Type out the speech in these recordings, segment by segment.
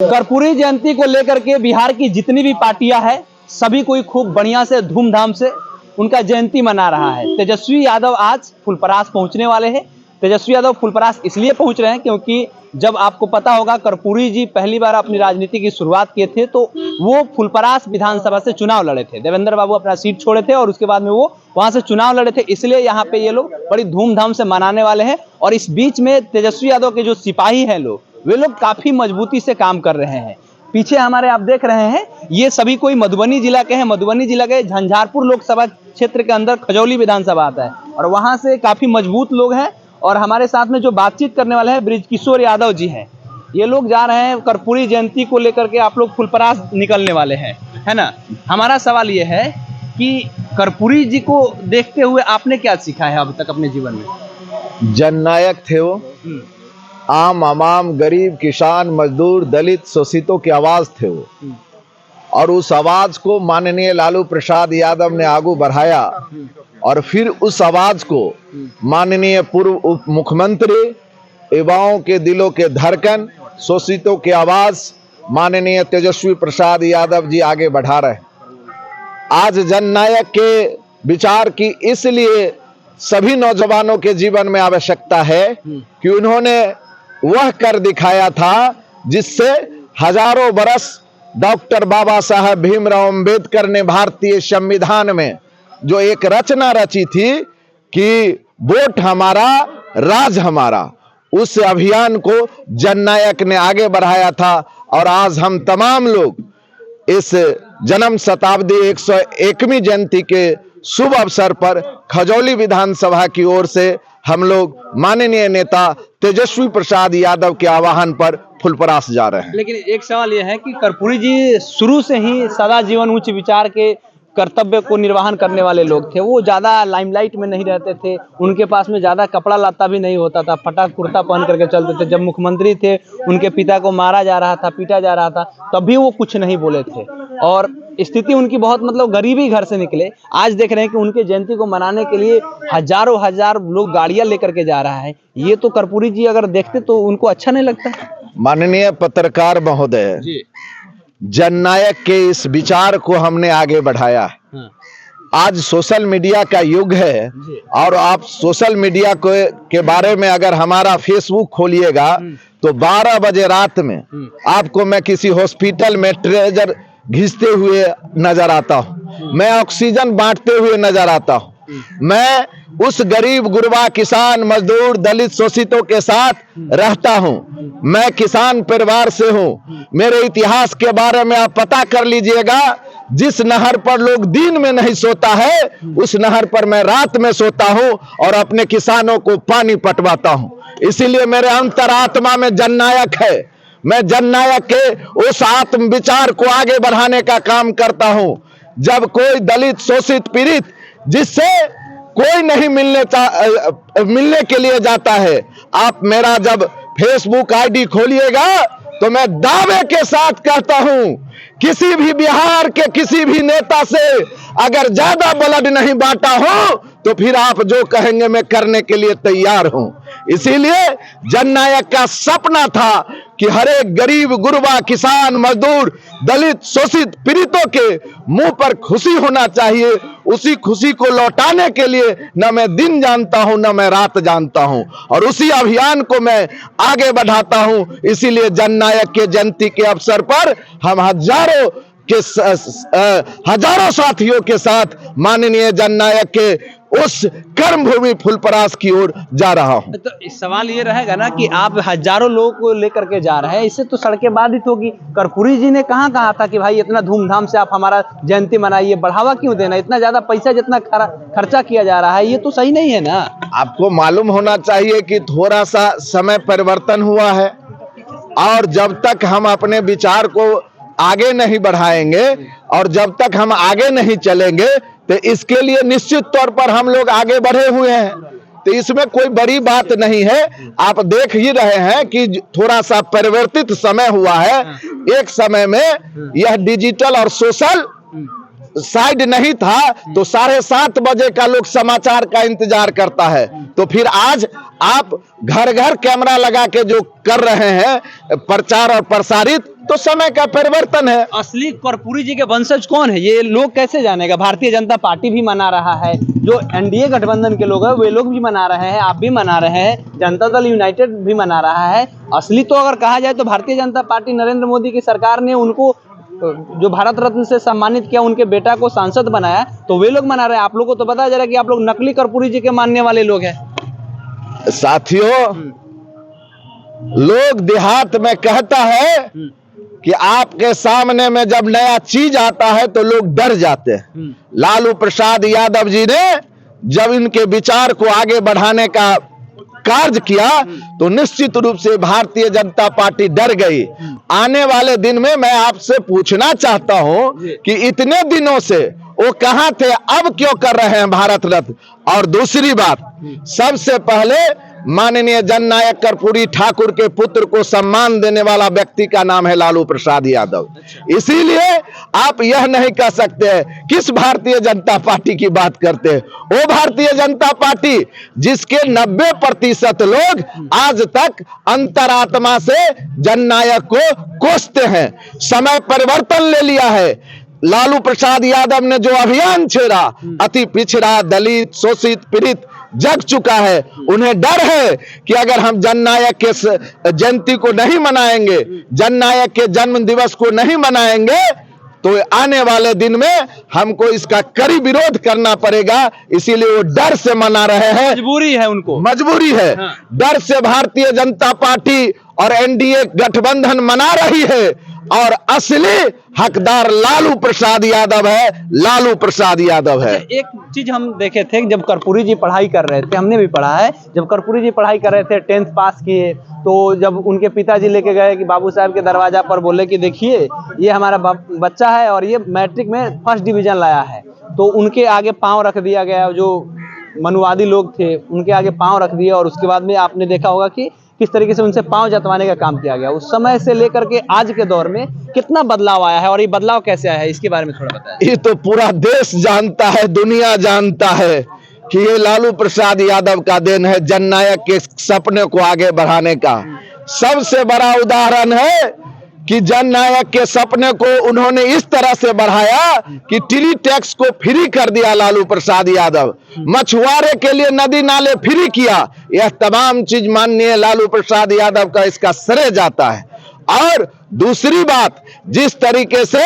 कर्पूरी जयंती को लेकर के बिहार की जितनी भी पार्टियां हैं सभी कोई खूब बढ़िया से धूमधाम से उनका जयंती मना रहा है। तेजस्वी यादव आज फुलपरास पहुंचने वाले हैं। तेजस्वी यादव फुलपरास इसलिए पहुंच रहे हैं क्योंकि जब आपको पता होगा कर्पूरी जी पहली बार अपनी राजनीति की शुरुआत किए थे तो वो फुलपरास विधानसभा से चुनाव लड़े थे। देवेंद्र बाबू अपना सीट छोड़े थे और उसके बाद में वो वहां से चुनाव लड़े थे, इसलिए यहाँ पे ये लोग बड़ी धूमधाम से मनाने वाले हैं। और इस बीच में तेजस्वी यादव के जो सिपाही हैं वे लोग काफी मजबूती से काम कर रहे हैं। पीछे हमारे आप देख रहे हैं ये सभी कोई मधुबनी जिला के हैं। मधुबनी जिला के झंझारपुर लोकसभा क्षेत्र के अंदर खजौली विधानसभा आता है और वहां से काफी मजबूत लोग हैं। और हमारे साथ में जो बातचीत करने वाले हैं बृजकिशोर यादव जी हैं। ये लोग जा रहे हैं कर्पूरी जयंती को लेकर के, आप लोग फुलपरास निकलने वाले हैं, है ना। हमारा सवाल ये है कि कर्पूरी जी को देखते हुए आपने क्या सीखा है अब तक अपने जीवन में? जननायक थे वो, आम अवाम, गरीब, किसान, मजदूर, दलित, शोषितों की आवाज थे वो। और उस आवाज को माननीय लालू प्रसाद यादव ने आगू बढ़ाया और फिर उस आवाज को माननीय पूर्व उप मुख्यमंत्री, युवाओं के दिलों के धड़कन, शोषितों की आवाज माननीय तेजस्वी प्रसाद यादव जी आगे बढ़ा रहे। आज जननायक के विचार की इसलिए सभी नौजवानों के जीवन में आवश्यकता है कि उन्होंने वह कर दिखाया था जिससे हजारों बरस डॉक्टर बाबा साहब भीमराव अंबेडकर ने भारतीय संविधान में जो एक रचना रची थी कि वोट हमारा राज हमारा, उस अभियान को जननायक ने आगे बढ़ाया था। और आज हम तमाम लोग इस जन्म शताब्दी 101वीं जयंती के शुभ अवसर पर खजौली विधानसभा की ओर से हम लोग माननीय नेता तेजस्वी प्रसाद यादव के आह्वान पर फुलपरास जा रहे हैं। लेकिन एक सवाल यह है कि कर्पूरी जी शुरू से ही सदा जीवन उच्च विचार के कर्तव्य को निर्वहन करने वाले लोग थे। वो ज्यादा लाइमलाइट में नहीं रहते थे, उनके पास में ज्यादा कपड़ा लत्ता भी नहीं होता था, फटा कुर्ता पहन करके चलते थे। जब मुख्यमंत्री थे उनके पिता को मारा जा रहा था, पीटा जा रहा था, तब भी वो कुछ नहीं बोले थे। और स्थिति उनकी बहुत गरीबी घर से निकले। आज देख रहे हैं कि उनके जयंती को मनाने के लिए हजार लोग गाड़ियां लेकर के जा रहा है। ये तो कर्पूरी जी अगर देखते तो उनको अच्छा नहीं लगता। माननीय पत्रकार महोदय, जननायक के इस विचार को हमने आगे बढ़ाया है। आज सोशल मीडिया का युग है और आप सोशल मीडिया के बारे में अगर हमारा फेसबुक खोलिएगा तो 12 बजे रात में आपको मैं किसी हॉस्पिटल में ट्रेजर घिसते हुए नजर आता हूँ, मैं ऑक्सीजन बांटते हुए नजर आता हूँ, मैं उस गरीब गुरबा, किसान, मजदूर, दलित, शोषितों के साथ रहता हूं। मैं किसान परिवार से हूं। मेरे इतिहास के बारे में आप पता कर लीजिएगा। जिस नहर पर लोग दिन में नहीं सोता है उस नहर पर मैं रात में सोता हूं और अपने किसानों को पानी पटवाता हूं। इसीलिए मेरे अंतरात्मा में जननायक है। मैं जननायक के उस आत्म विचार को आगे बढ़ाने का काम करता हूं। जब कोई दलित, शोषित, पीड़ित जिससे कोई नहीं मिलने के लिए जाता है, आप मेरा जब फेसबुक आईडी खोलिएगा तो मैं दावे के साथ कहता हूं किसी भी बिहार के किसी भी नेता से अगर ज्यादा ब्लड नहीं बांटा हो तो फिर आप जो कहेंगे मैं करने के लिए तैयार हूं। इसीलिए जननायक का सपना था कि हर एक गरीब, गुरबा, किसान, मजदूर, दलित, शोषित, पीड़ितों के मुंह पर खुशी होना चाहिए। उसी खुशी को लौटाने के लिए न मैं दिन जानता हूं न मैं रात जानता हूं और उसी अभियान को मैं आगे बढ़ाता हूं। इसीलिए जननायक के जयंती के अवसर पर हम हजारों साथियों के साथ माननीय जननायक के उस कर्मभूमि फुलपरास की ओर जा रहा हूं। तो इस सवाल ये रहेगा ना कि आप हजारों लोगों को लेकर के जा रहे हैं, इससे तो सड़कें बाधित होगी। कर्पूरी जी ने कहा था कि भाई इतना धूमधाम से आप हमारा जयंती मनाइए, बढ़ावा क्यों देना? इतना ज्यादा पैसा जितना खर्चा किया जा रहा है ये तो सही नहीं है ना। आपको मालूम होना चाहिए कि थोड़ा सा समय परिवर्तन हुआ है और जब तक हम अपने विचार को आगे नहीं बढ़ाएंगे और जब तक हम आगे नहीं चलेंगे तो इसके लिए निश्चित तौर पर हम लोग आगे बढ़े हुए हैं। तो इसमें कोई बड़ी बात नहीं है। आप देख ही रहे हैं कि थोड़ा सा परिवर्तित समय हुआ है। एक समय में यह डिजिटल और सोशल साइड नहीं था तो 7:30 बजे का लोग समाचार का इंतजार करता है। तो फिर आज आप घर घर कैमरा लगा के जो कर रहे हैं प्रचार और प्रसारित, तो समय का परिवर्तन है। असली कर्पूरी जी के वंशज कौन है ये लोग कैसे जानेगा? भारतीय जनता पार्टी भी मना रहा है, जो एनडीए गठबंधन के लोग हैं वे लोग भी मना रहे हैं, आप भी मना रहे हैं, जनता दल यूनाइटेड भी मना रहा है। असली तो अगर कहा जाए तो भारतीय जनता पार्टी, नरेंद्र मोदी की सरकार ने उनको जो भारत रत्न से सम्मानित किया, उनके बेटा को सांसद बनाया, तो वे लोग मना रहे हैं। आप लोग को तो पता चला कि आप लोग नकली कर्पूरी जी के मानने वाले लोग हैं। साथियों, लोग देहात में कहता है कि आपके सामने में जब नया चीज आता है तो लोग डर जाते हैं। लालू प्रसाद यादव जी ने जब इनके विचार को आगे बढ़ाने का कार्य किया तो निश्चित रूप से भारतीय जनता पार्टी डर गई। आने वाले दिन में मैं आपसे पूछना चाहता हूं कि इतने दिनों से वो कहां थे, अब क्यों कर रहे हैं भारत रत्न? और दूसरी बात, सबसे पहले माननीय जननायक कर्पूरी ठाकुर के पुत्र को सम्मान देने वाला व्यक्ति का नाम है लालू प्रसाद यादव। इसीलिए आप यह नहीं कह सकते किस भारतीय जनता पार्टी की बात करते हैं। वो भारतीय जनता पार्टी जिसके 90% लोग आज तक अंतरात्मा से जननायक को कोसते हैं। समय परिवर्तन ले लिया है। लालू प्रसाद यादव ने जो अभियान छेड़ा, अति पिछड़ा, दलित, शोषित, पीड़ित जग चुका है। उन्हें डर है कि अगर हम जननायक के जयंती को नहीं मनाएंगे, जननायक के जन्म दिवस को नहीं मनाएंगे, तो आने वाले दिन में हमको इसका कड़ी विरोध करना पड़ेगा। इसीलिए वो डर से मना रहे हैं। मजबूरी है, उनको मजबूरी है। हाँ। डर से भारतीय जनता पार्टी और एनडीए गठबंधन मना रही है और असली हकदार लालू प्रसाद यादव है, लालू प्रसाद यादव है। एक चीज हम देखे थे, जब कर्पूरी जी पढ़ाई कर रहे थे, हमने भी पढ़ा है, जब कर्पूरी जी पढ़ाई कर रहे थे, 10th पास किए, तो जब उनके पिताजी लेके गए कि बाबू साहब के दरवाजा पर, बोले कि देखिए ये हमारा बच्चा है और ये मैट्रिक में फर्स्ट डिवीजन लाया है, तो उनके आगे पांव रख दिया गया। जो मनुवादी लोग थे उनके आगे पांव रख दिया और उसके बाद में आपने देखा होगा कि किस तरीके से उनसे पांव जतवाने का काम किया गया। उस समय से लेकर के आज के दौर में कितना बदलाव आया है और ये बदलाव कैसे आया है, इसके बारे में थोड़ा बताएं। ये तो पूरा देश जानता है, दुनिया जानता है कि ये लालू प्रसाद यादव का देन है जननायक के सपने को आगे बढ़ाने का। सबसे बड़ा उदाहरण है कि जननायक के सपने को उन्होंने इस तरह से बढ़ाया कि टिली टैक्स को फ्री कर दिया लालू प्रसाद यादव, मछुआरे के लिए नदी नाले फ्री किया। यह तमाम चीज माननीय लालू प्रसाद यादव का इसका श्रेय जाता है। और दूसरी बात, जिस तरीके से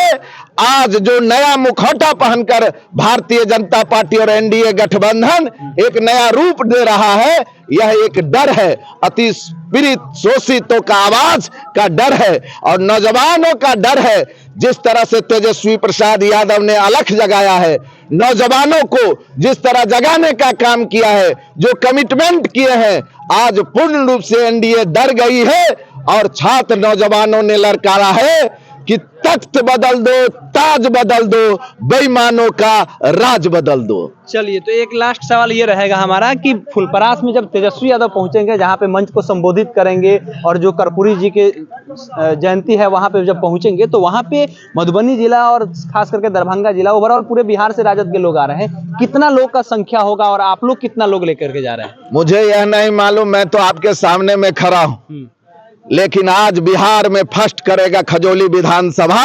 आज जो नया मुखौटा पहनकर भारतीय जनता पार्टी और एनडीए गठबंधन एक नया रूप दे रहा है, यह एक डर है। अति पीड़ित शोषितों का आवाज का डर है और नौजवानों का डर है। जिस तरह से तेजस्वी प्रसाद यादव ने अलख जगाया है, नौजवानों को जिस तरह जगाने का काम किया है, जो कमिटमेंट किए हैं, आज पूर्ण रूप से एनडीए डर गई है और छात्र नौजवानों ने ललकारा है कि तख्त बदल दो, ताज बदल दो, बेईमानों का राज बदल दो। चलिए, तो एक लास्ट सवाल ये रहेगा हमारा कि फुलपरास में जब तेजस्वी यादव पहुंचेंगे, जहां पे मंच को संबोधित करेंगे और जो कर्पूरी जी के जयंती है वहां पे जब पहुंचेंगे, तो वहां पे मधुबनी जिला और खास करके दरभंगा जिला, ओवरऑल पूरे बिहार से राजद के लोग आ रहे हैं, कितना लोग का संख्या होगा और आप लोग कितना लोग लेकर के जा रहे हैं? मुझे यह नहीं मालूम, मैं तो आपके सामने में खड़ा हूं। लेकिन आज बिहार में फर्स्ट करेगा खजौली विधानसभा।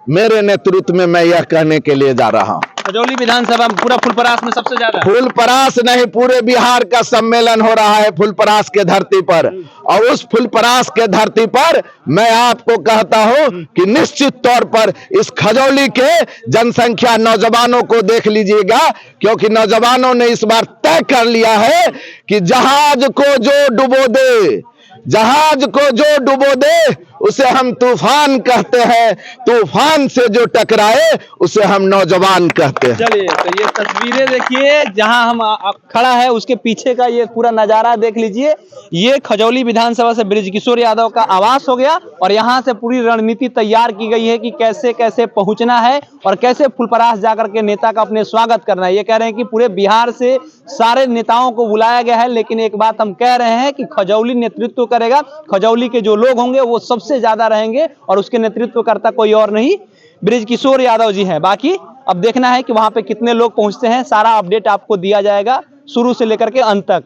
मेरे नेतृत्व में मैं यह कहने के लिए जा रहा हूं। खजौली विधानसभा पूरा फुलपरास में सबसे ज्यादा, फुलपरास नहीं, पूरे बिहार का सम्मेलन हो रहा है फुलपरास के धरती पर। और उस फुलपरास के धरती पर मैं आपको कहता हूं कि निश्चित तौर पर इस खजौली के जनसंख्या नौजवानों को देख लीजिएगा, क्योंकि नौजवानों ने इस बार तय कर लिया है कि जहाज को जो डुबो दे, जहाज को जो डुबो दे उसे हम तूफान कहते हैं, तूफान से जो टकराए उसे हम नौजवान कहते हैं। चलिए, तो ये तस्वीरें देखिए, जहां हम खड़ा है उसके पीछे का ये पूरा नजारा देख लीजिए। ये खजौली विधानसभा से बृजकिशोर यादव का आवास हो गया और यहां से पूरी रणनीति तैयार की गई है कि कैसे कैसे पहुंचना है और कैसे फुलपरास जाकर के नेता का अपने स्वागत करना है। ये कह रहे हैं कि पूरे बिहार से सारे नेताओं को बुलाया गया है, लेकिन एक बात हम कह रहे हैं कि खजौली नेतृत्व करेगा। खजौली के जो लोग होंगे वो सबसे ज्यादा रहेंगे और उसके नेतृत्व करता कोई और नहीं, बृजकिशोर यादव जी हैं। बाकी अब देखना है कि वहां पे कितने लोग पहुंचते हैं। सारा अपडेट आपको दिया जाएगा शुरू से लेकर के अंत तक।